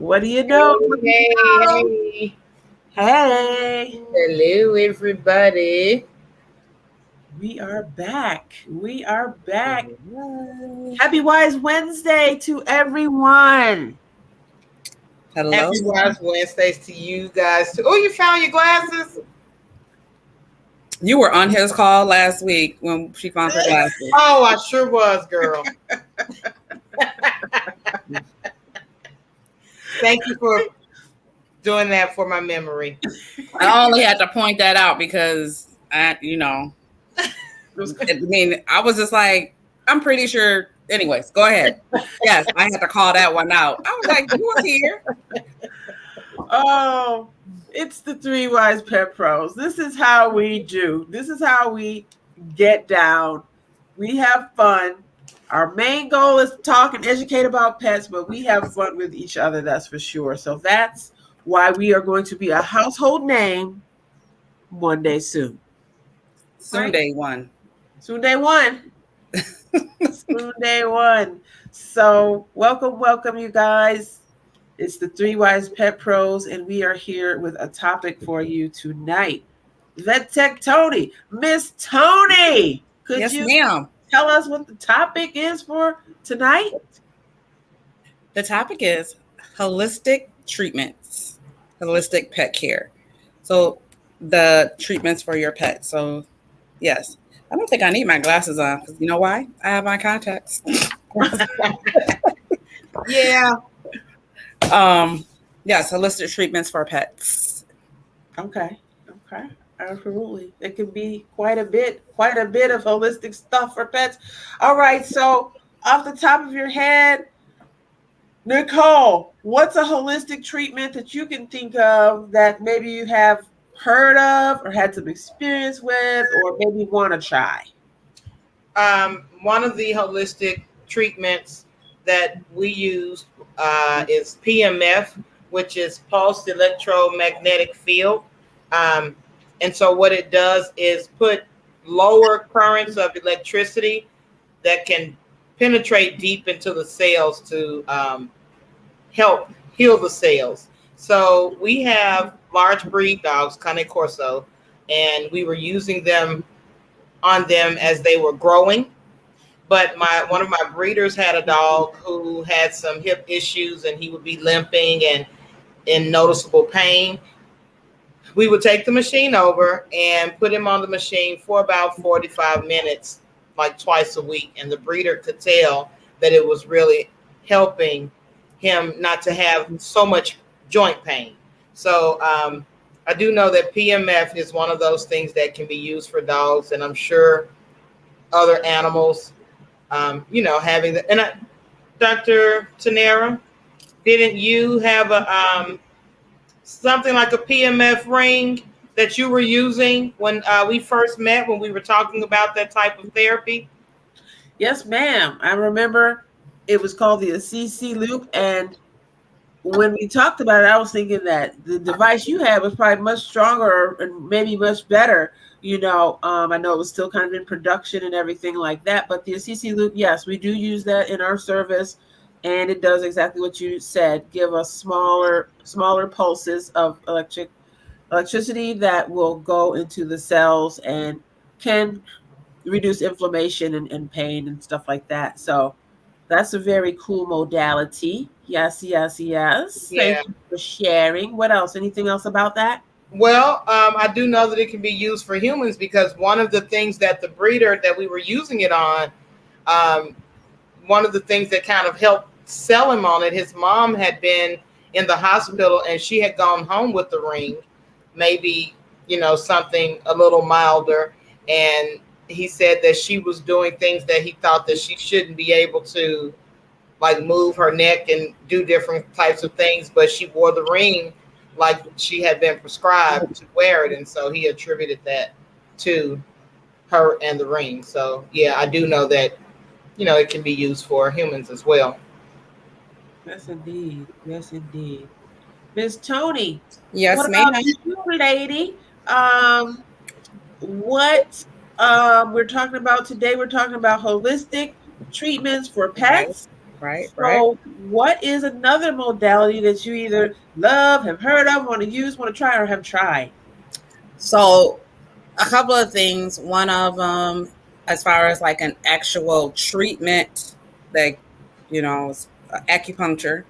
What do you know? Hey. Hey. Hello, everybody. We are back. Happy Wise Wednesday to everyone. Hello. Happy Wise Wednesdays to you guys too. Oh, you found your glasses? You were on his call last week when she found her glasses. Oh, I sure was, girl. Thank you for doing that for my memory. I only had to point that out because I was just like, I'm pretty sure. Anyways, go ahead. Yes, I had to call that one out. I was like, you was here. Oh, it's the Three Wise Pet Pros. This is how we do. This is how we get down. We have fun. Our main goal is to talk and educate about pets, but we have fun with each other, that's for sure. So that's why we are going to be a household name one day soon. Soon Right? day one. Soon day one. Soon day one. So welcome, you guys. It's the Three Wise Pet Pros, and we are here with a topic for you tonight. Vet Tech Tony, Miss Tony, Yes, ma'am. Tell us what the topic is for tonight? The topic is holistic treatments, holistic pet care. So the treatments for your pet. So yes, I don't think I need my glasses on because you know why? I have my contacts. Yeah. Yes, holistic treatments for pets. Okay. Absolutely. It can be quite a bit of holistic stuff for pets. All right, so off the top of your head, Nicole, what's a holistic treatment that you can think of that maybe you have heard of or had some experience with or maybe want to try? One of the holistic treatments that we use is PMF, which is pulsed electromagnetic field. And so what it does is put lower currents of electricity that can penetrate deep into the cells to help heal the cells. So we have large breed dogs, Cane Corso, and we were using them on them as they were growing. But one of my breeders had a dog who had some hip issues and he would be limping and in noticeable pain. We would take the machine over and put him on the machine for about 45 minutes, like twice a week. And the breeder could tell that it was really helping him not to have so much joint pain. So I do know that PMF is one of those things that can be used for dogs, and I'm sure other animals, having the, and Dr. Tanera, didn't you have a something like a PMF ring that you were using when we first met, when we were talking about that type of therapy? Yes, ma'am. I remember it was called the CC loop. And when we talked about it, I was thinking that the device you had was probably much stronger and maybe much better. I know it was still kind of in production and everything like that. But the CC loop, yes, we do use that in our service. And it does exactly what you said, give us smaller pulses of electricity that will go into the cells and can reduce inflammation and pain and stuff like that. So that's a very cool modality. Yes. Yeah. Thank you for sharing. What else? Anything else about that? Well, I do know that it can be used for humans because one of the things that the breeder that we were using it on, one of the things that kind of helped sell him on it, his mom had been in the hospital and she had gone home with the ring, maybe, something a little milder. And he said that she was doing things that he thought that she shouldn't be able to, like move her neck and do different types of things, but she wore the ring like she had been prescribed to wear it. And so he attributed that to her and the ring. So yeah, I do know that, it can be used for humans as well. Yes, indeed. Miss Tony. Yes, what ma'am. about you, lady? What we're talking about today, we're talking about holistic treatments for pets. Right. So, what is another modality that you either love, have heard of, want to use, want to try, or have tried? So a couple of things. One of them, as far as like an actual treatment, like acupuncture.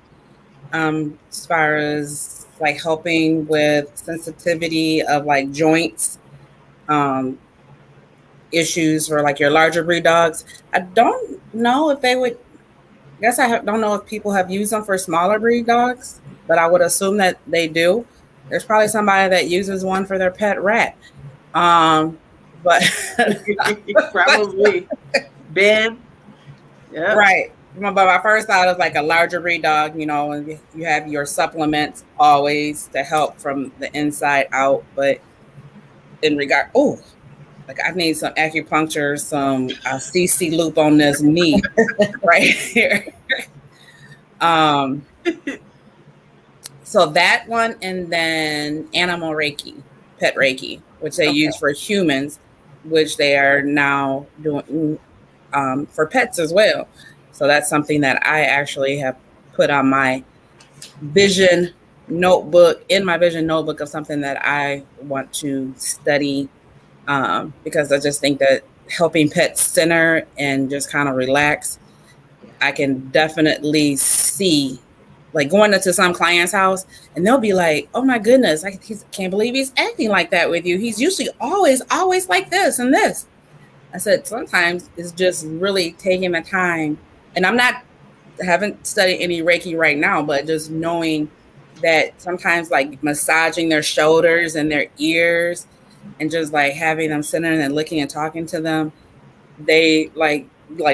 As far as like helping with sensitivity of like joints, um, issues for like your larger breed dogs. I don't know if they would. I guess don't know if people have used them for smaller breed dogs, but I would assume that they do. There's probably somebody that uses one for their pet rat. Um, but Probably. Ben. Yep. right. But my first thought is like a larger breed dog, and you have your supplements always to help from the inside out. But in regard, like I need some acupuncture, some CC loop on this knee right here. Um, so that one, and then animal Reiki, pet Reiki, which they use for humans, which they are now doing for pets as well. So that's something that I actually have put on my vision notebook, of something that I want to study, because I just think that helping pets center and just kind of relax, I can definitely see, like going into some client's house and they'll be like, oh my goodness, I can't believe he's acting like that with you. He's usually always like this and this. I said, sometimes it's just really taking the time. And haven't studied any Reiki right now, but just knowing that sometimes like massaging their shoulders and their ears and just like having them sitting and looking and talking to them, they like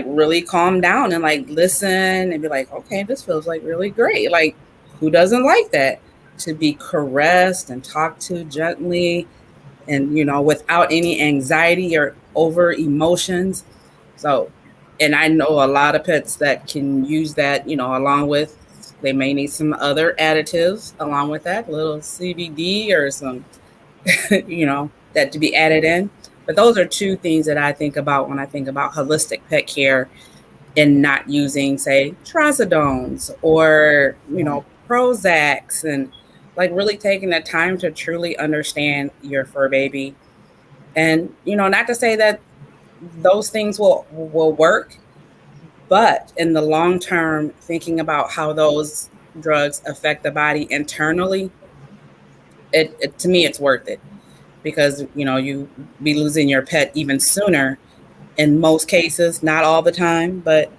really calm down and like listen and be like, okay, this feels like really great. Like, who doesn't like that? To be caressed and talked to gently and, without any anxiety or over emotions. So, and I know a lot of pets that can use that, along with, they may need some other additives along with that, a little CBD or some, that to be added in. But those are two things that I think about when I think about holistic pet care, and not using, say, Trizodones or, Prozacs, and like really taking the time to truly understand your fur baby. And, not to say that those things will work, but in the long term, thinking about how those drugs affect the body internally, it to me, it's worth it, because, you be losing your pet even sooner in most cases, not all the time, but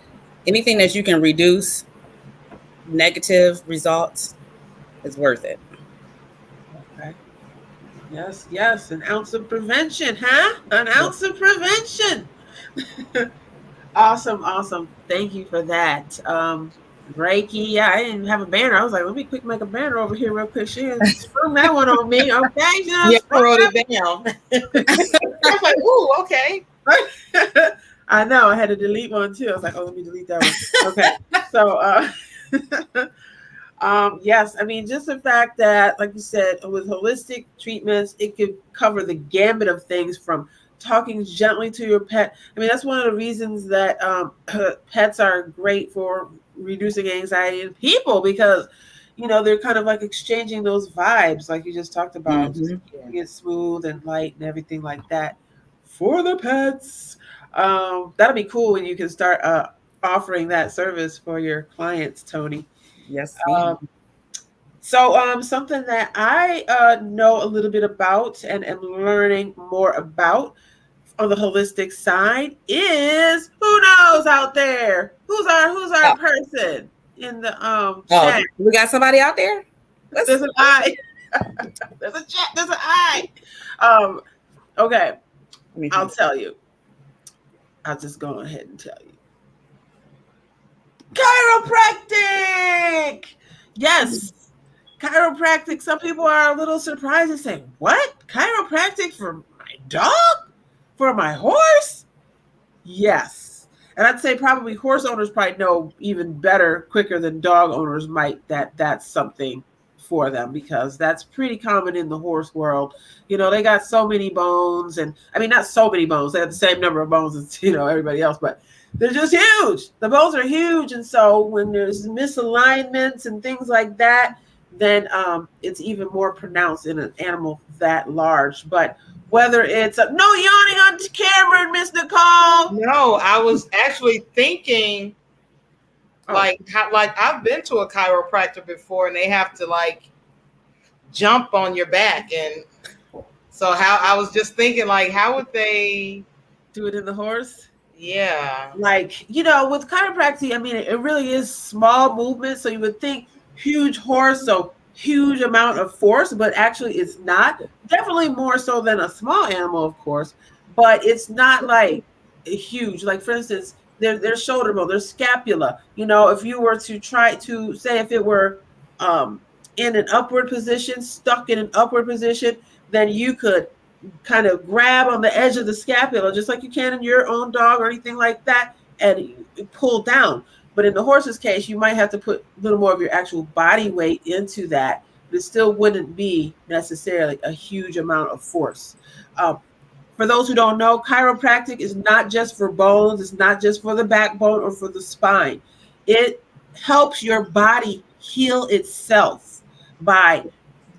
anything that you can reduce negative results is worth it. Okay. Yes. An ounce of prevention, huh? An ounce of prevention. Awesome. Thank you for that. Reiki. Yeah, I didn't have a banner. I was like, let me quick make a banner over here real quick. She sprung that one on me. Okay. Yeah, I wrote it down. I was like, ooh, okay. I know. I had to delete one too. I was like, oh, let me delete that one. Okay. So, yes, I mean, just the fact that, like you said, with holistic treatments, it could cover the gambit of things, from talking gently to your pet. I mean, that's one of the reasons that pets are great for reducing anxiety in people, because, they're kind of like exchanging those vibes, like you just talked about, just keeping it smooth and light and everything like that for the pets. That'll be cool when you can start offering that service for your clients, Tony. Yes. So something that I know a little bit about and am learning more about on the holistic side is, who knows out there? Who's our person in the chat? We got somebody out there? There's an eye. There's a chat. There's an eye. Okay. I'll tell you. I'll just go ahead and tell you. Chiropractic! Yes. Chiropractic. Some people are a little surprised and say, what? Chiropractic for my dog? For my horse? Yes. And I'd say probably horse owners probably know even better, quicker than dog owners might, that that's something for them, because that's pretty common in the horse world. They got so many bones, and I mean, not so many bones. They have the same number of bones as everybody else, but they're just huge. The bones are huge, and so when there's misalignments and things like that, then it's even more pronounced in an animal that large. But whether it's no yawning on camera, Miss Nicole. No, I was actually thinking, like I've been to a chiropractor before, and they have to like jump on your back, and so how I was just thinking, like, how would they do it in the horse? Yeah, like with chiropractic, I mean, it really is small movement, so you would think huge horse, so huge amount of force, but actually it's not. Definitely more so than a small animal, of course, but it's not like huge. Like, for instance, their shoulder bone, their scapula. If you were to try to say, if it were in an upward position, stuck in an upward position, then you could kind of grab on the edge of the scapula, just like you can in your own dog or anything like that, and you pull down. But in the horse's case, you might have to put a little more of your actual body weight into that, but it still wouldn't be necessarily a huge amount of force. For those who don't know, chiropractic is not just for bones. It's not just for the backbone or for the spine. It helps your body heal itself by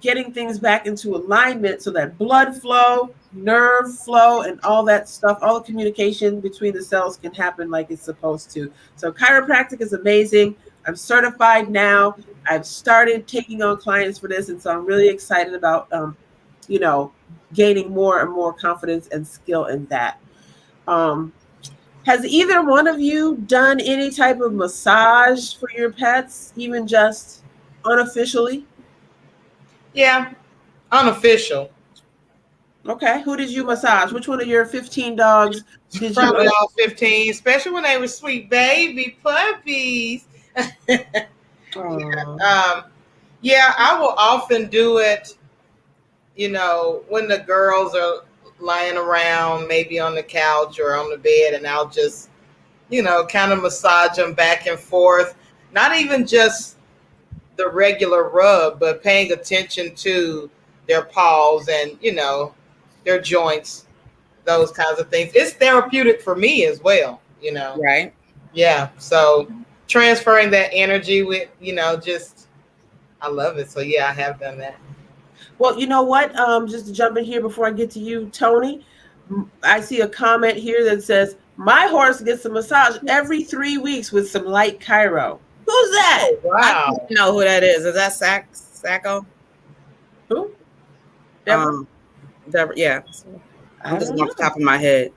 getting things back into alignment so that blood flow, nerve flow, and all that stuff, all the communication between the cells can happen like it's supposed to. So chiropractic is amazing. I'm certified now. I've started taking on clients for this, and so I'm really excited about, gaining more and more confidence and skill in that. Has either one of you done any type of massage for your pets, even just unofficially? Yeah, unofficial. Okay, who did you massage? Which one of your 15 dogs did you? Probably all 15, especially when they were sweet baby puppies. Yeah, I will often do it, when the girls are lying around, maybe on the couch or on the bed, and I'll just, kind of massage them back and forth. Not even just the regular rub, but paying attention to their paws and, their joints, those kinds of things. It's therapeutic for me as well, Right. Yeah. So transferring that energy with, just, I love it. So yeah, I have done that. Well, you know what? Just to jump in here before I get to you, Tony, I see a comment here that says, my horse gets a massage every 3 weeks with some light chiro. Who's that? Oh, wow. I don't know who that is. Is that Sacco? Who? Deborah, yeah. I'm just off the top of my head.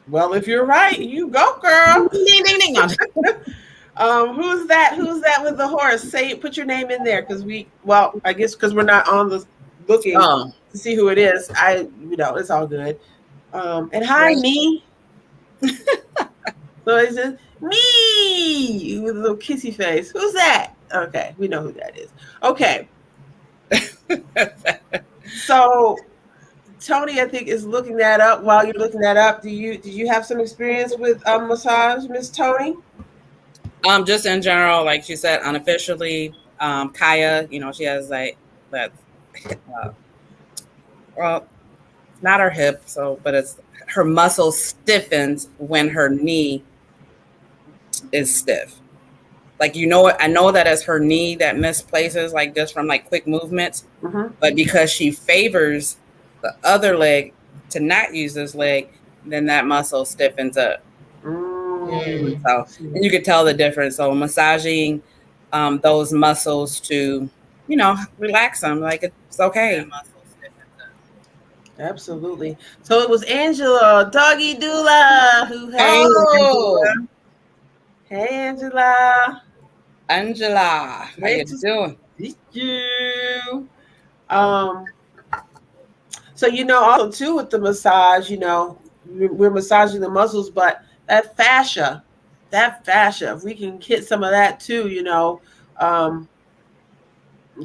Well, if you're right, you go, girl. Ding, ding, ding. Who's that? Who's that with the horse? Say, put your name in there, because I guess because we're not on the looking to see who it is. It's all good. And hi, me. So it says me with a little kissy face. Who's that? Okay, we know who that is. Okay. So Tony, I think, is looking that up. While you're looking that up, did you have some experience with massage, Miss Tony? Just in general, like she said, unofficially, Kaya, she has like that. Well, not her hip, but it's her muscle stiffens when her knee is stiff. Like, I know that as her knee that misplaces, like just from like quick movements, but because she favors the other leg to not use this leg, then that muscle stiffens up. So, and you can tell the difference. So massaging those muscles to, relax them, like it's okay. Absolutely. So it was Angela, doggy doula, who had. Hey, Angela. Angela, how you doing? Thank you. So also too with the massage, we're massaging the muscles, but that fascia, if we can hit some of that too,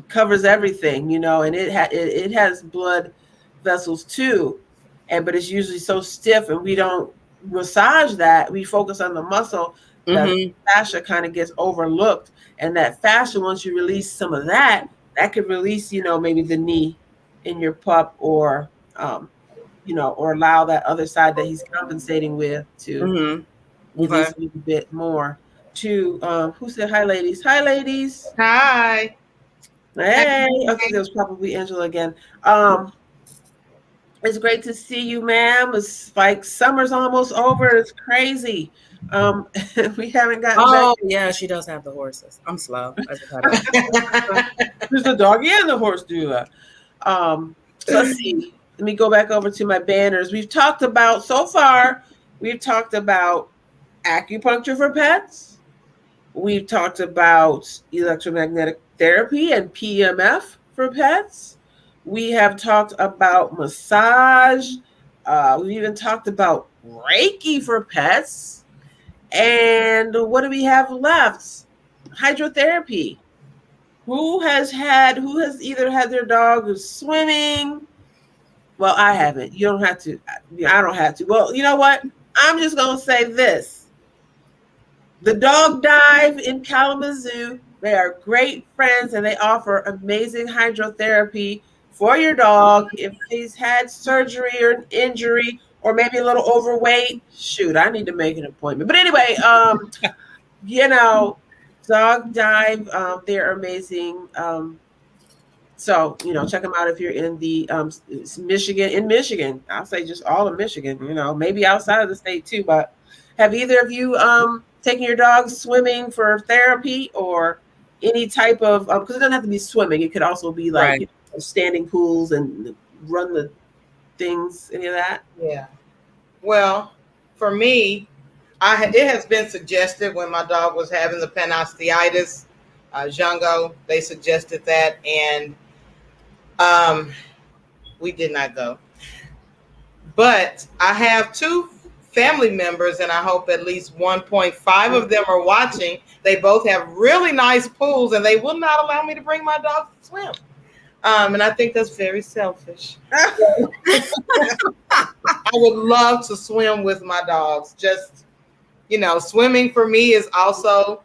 covers everything, and it has blood vessels too, but it's usually so stiff, and we don't massage that. We focus on the muscle. that Mm-hmm. fascia kind of gets overlooked. And that fascia, once you release some of that, that could release, maybe the knee in your pup, or or allow that other side that he's compensating with to Mm-hmm. Okay. release a little bit more. To who said hi, ladies? Hi, ladies. Hi. Hey, I think it was probably Angela again. Um, it's great to see you, ma'am. It's like summer's almost over. It's crazy. Um, we haven't gotten back. Oh yeah, she does have the horses. I'm slow. I just had a There's the doggy and the horse do that. So let's see. Let me go back over to my banners. We've talked about so far. We've talked about acupuncture for pets. We've talked about electromagnetic therapy and PMF for pets. We have talked about massage. We've even talked about Reiki for pets. And what do we have left? Hydrotherapy. Who has either had their dog swimming? Well, I haven't. You don't have to. I don't have to. Well, you know what? I'm just going to say this. The Dog Dive in Kalamazoo, they are great friends and they offer amazing hydrotherapy for your dog. If he's had surgery or an injury or maybe a little overweight, shoot, I need to make an appointment. But anyway, Dog Dive, they're amazing. So, check them out if you're in the Michigan. In Michigan, I'll say just all of Michigan. Maybe outside of the state too. But have either of you taken your dog swimming for therapy or any type of? Because it doesn't have to be swimming. It could also be like right. Standing pools and run the things. Any of that? Yeah. Well, for me, it has been suggested when my dog was having the panosteitis, Django, they suggested that, and we did not go. But I have 2 family members, and I hope at least 1.5 of them are watching. They both have really nice pools, and they will not allow me to bring my dog to swim. And I think that's very selfish. I would love to swim with my dogs. Just, swimming for me is also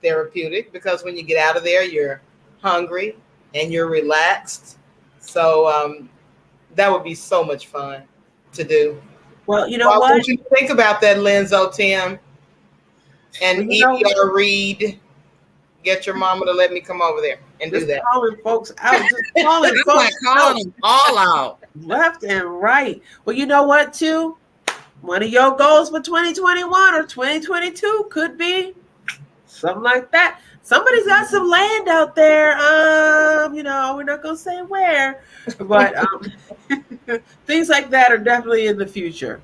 therapeutic because when you get out of there, you're hungry and you're relaxed. So that would be so much fun to do. Well, you know Why what? don't you think about that, Lenzo Tim and E.R. Reed? Get your mama to let me come over there and do that. Calling folks out. Just calling That's folks like calling out. them all out. Left and right. Well, you know what, too? One of your goals for 2021 or 2022 could be something like that. Somebody's got some land out there. We're not gonna say where, but things like that are definitely in the future.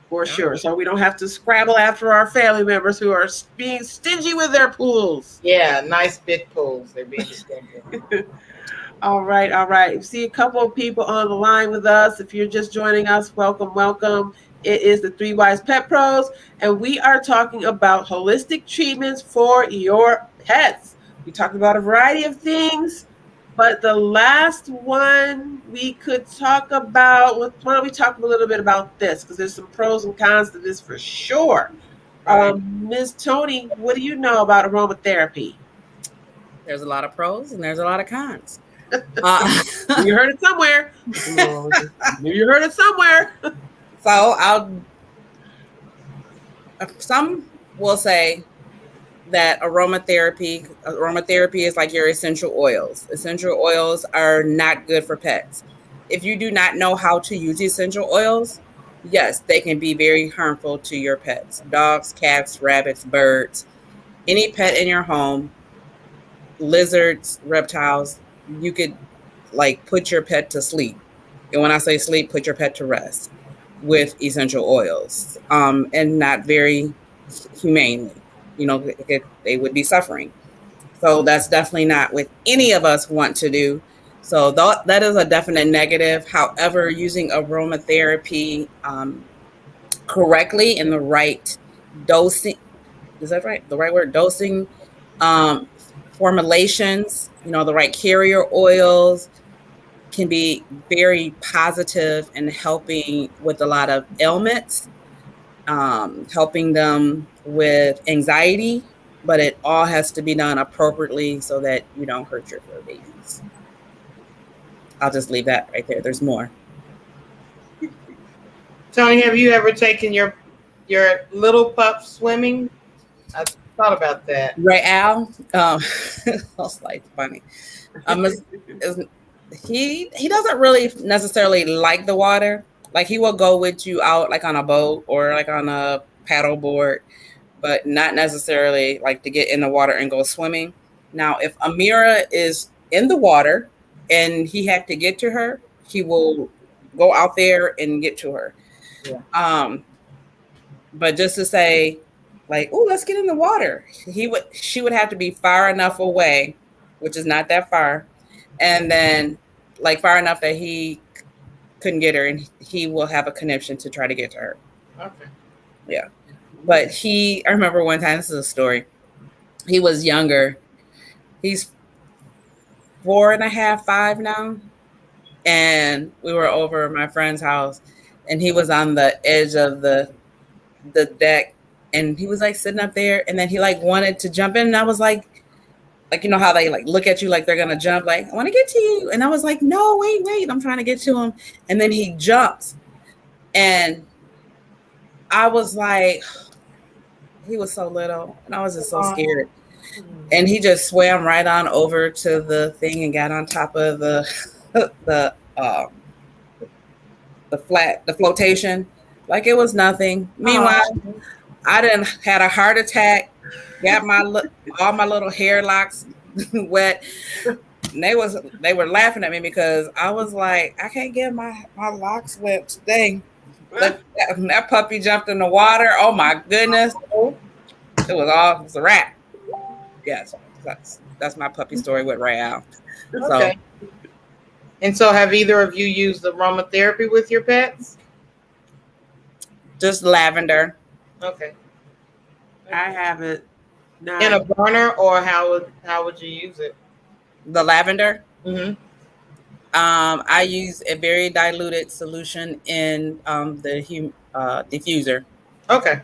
For sure. So we don't have to scrabble after our family members who are being stingy with their pools. Yeah, nice big pools. They're being stingy. All right. See a couple of people on the line with us. If you're just joining us, welcome. It is the Three Wise Pet Pros, and we are talking about holistic treatments for your pets. We talked about a variety of things, but the last one we could talk about, why don't we talk a little bit about this? Because there's some pros and cons to this for sure. Right. Ms. Tony, what do you know about aromatherapy? There's a lot of pros and there's a lot of cons. You heard it somewhere. You heard it somewhere. So some will say that aromatherapy is like your essential oils. Essential oils are not good for pets. If you do not know how to use essential oils, yes, they can be very harmful to your pets. Dogs, cats, rabbits, birds, any pet in your home, lizards, reptiles, you could put your pet to sleep. And when I say sleep, put your pet to rest with essential oils, and not very humanely. They would be suffering. So that's definitely not what any of us want to do. So that is a definite negative. However, using aromatherapy correctly in the right dosing, is that right? The right word, dosing, formulations, the right carrier oils can be very positive in helping with a lot of ailments. helping them with anxiety, but it all has to be done appropriately so that you don't hurt your fur babies. I'll just leave that right there. There's more. Tony, have you ever taken your little pup swimming? I thought about that. Ray Al, that's like funny. He doesn't really necessarily like the water. Like he will go with you out like on a boat or like on a paddle board, but not necessarily like to get in the water and go swimming. Now, if Amira is in the water and he had to get to her, he will go out there and get to her. Yeah. But just to say, like, oh, let's get in the water, she would have to be far enough away, which is not that far, and then like far enough that he couldn't get her, and he will have a conniption to try to get to her. Okay. Yeah. But I remember one time, this is a story. He was younger. He's 4.5, 5 now. And we were over at my friend's house, and he was on the edge of the deck, and he was like sitting up there, and then he like wanted to jump in, and I was like, you know how they like look at you like they're gonna jump, like, I want to get to you. And I was like, no, wait, I'm trying to get to him. And then he jumps, and I was like, he was so little, and I was just so scared. And he just swam right on over to the thing and got on top of the flotation like it was nothing. Meanwhile, I done had a heart attack, got all my little hair locks wet. And they were laughing at me because I was like, I can't get my locks wet today. That puppy jumped in the water. Oh my goodness. It was a wrap. Yes, that's my puppy story with Rael. Okay. And so have either of you used aromatherapy with your pets? Just lavender. Okay. I haven't. No. In a burner, or how would you use it? The lavender? Mm-hmm. I use a very diluted solution in the diffuser. Okay.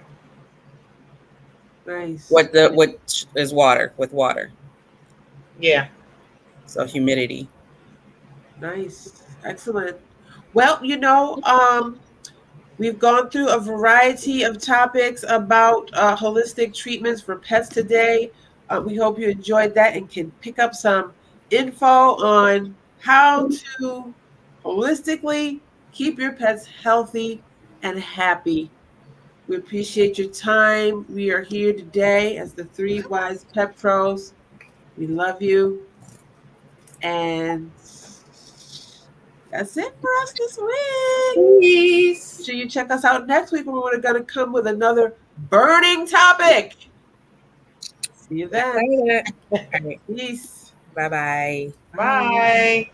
Nice. Which is water, with water. Yeah. So humidity. Nice. Excellent. Well, we've gone through a variety of topics about holistic treatments for pets today. We hope you enjoyed that and can pick up some info on how to holistically keep your pets healthy and happy. We appreciate your time. We are here today as the Three Wise Pet Pros. We love you. And that's it for us this week. Peace. Make sure you check us out next week when we're going to come with another burning topic. See you then. Right. Peace. Bye-bye. Bye.